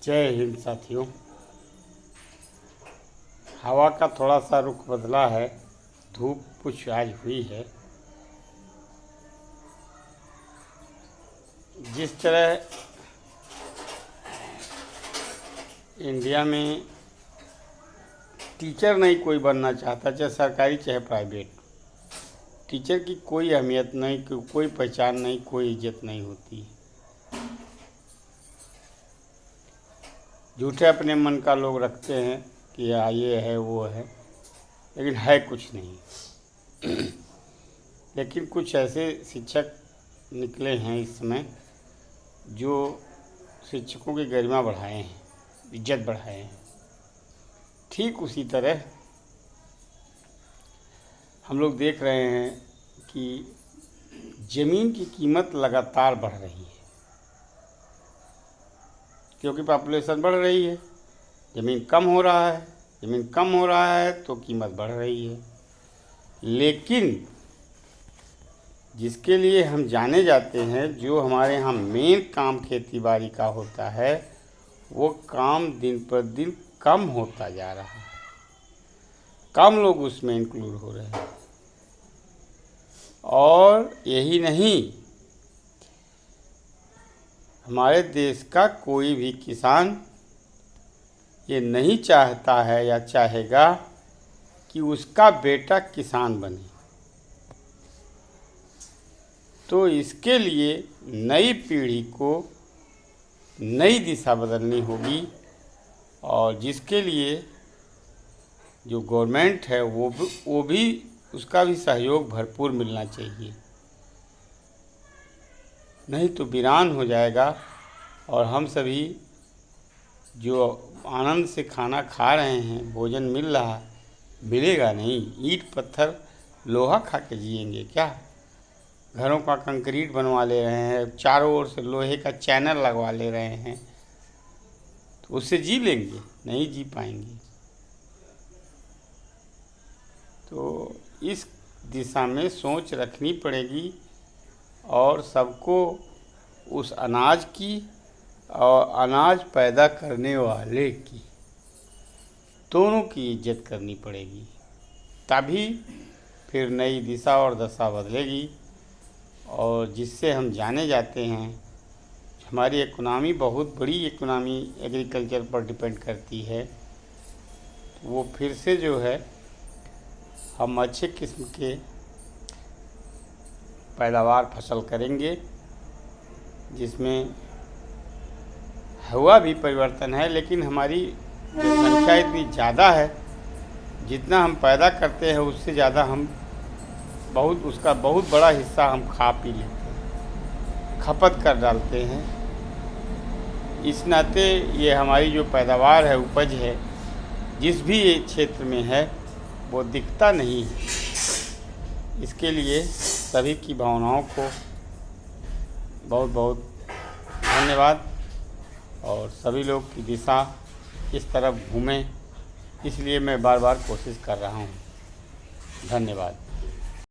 जय हिंद साथियों। हवा का थोड़ा सा रुख बदला है, धूप कुछ आज हुई है। जिस तरह इंडिया में टीचर नहीं कोई बनना चाहता, चाहे सरकारी चाहे प्राइवेट, टीचर की कोई अहमियत नहीं, कोई पहचान नहीं, कोई इज्जत नहीं होती। झूठे अपने मन का लोग रखते हैं कि ये है वो है, लेकिन है कुछ नहीं। लेकिन कुछ ऐसे शिक्षक निकले हैं इस समय जो शिक्षकों की गरिमा बढ़ाए हैं, इज्जत बढ़ाए हैं। ठीक उसी तरह हम लोग देख रहे हैं कि ज़मीन की कीमत लगातार बढ़ रही है, क्योंकि पॉपुलेशन बढ़ रही है, ज़मीन कम हो रहा है। ज़मीन कम हो रहा है तो कीमत बढ़ रही है। लेकिन जिसके लिए हम जाने जाते हैं, जो हमारे यहाँ मेन काम खेती बाड़ी का होता है, वो काम दिन पर दिन कम होता जा रहा है। कम लोग उसमें इंक्लूड हो रहे हैं। और यही नहीं, हमारे देश का कोई भी किसान ये नहीं चाहता है या चाहेगा कि उसका बेटा किसान बने। तो इसके लिए नई पीढ़ी को नई दिशा बदलनी होगी, और जिसके लिए जो गवर्नमेंट है वो भी उसका भी सहयोग भरपूर मिलना चाहिए। नहीं तो वीरान हो जाएगा, और हम सभी जो आनंद से खाना खा रहे हैं, भोजन मिल रहा है, मिलेगा नहीं। ईंट पत्थर लोहा खा के जिएंगे क्या? घरों का कंक्रीट बनवा ले रहे हैं, चारों ओर से लोहे का चैनल लगवा ले रहे हैं, तो उससे जी लेंगे? नहीं जी पाएंगे। तो इस दिशा में सोच रखनी पड़ेगी, और सबको उस अनाज की और अनाज पैदा करने वाले की, दोनों की इज्जत करनी पड़ेगी। तभी फिर नई दिशा और दशा बदलेगी, और जिससे हम जाने जाते हैं। हमारी इकोनॉमी, बहुत बड़ी इकोनॉमी एग्रीकल्चर पर डिपेंड करती है। वो फिर से जो है, हम अच्छे किस्म के पैदावार फसल करेंगे, जिसमें हवा भी परिवर्तन है। लेकिन हमारी जो संख्या इतनी ज़्यादा है, जितना हम पैदा करते हैं उससे ज़्यादा हम उसका बहुत बड़ा हिस्सा हम खा पी लेते हैं, खपत कर डालते हैं। इस नाते ये हमारी जो पैदावार है, उपज है, जिस भी क्षेत्र में है, वो दिखता नहीं है। इसके लिए सभी की भावनाओं को बहुत बहुत धन्यवाद, और सभी लोग की दिशा इस तरफ घूमें, इसलिए मैं बार बार कोशिश कर रहा हूँ। धन्यवाद।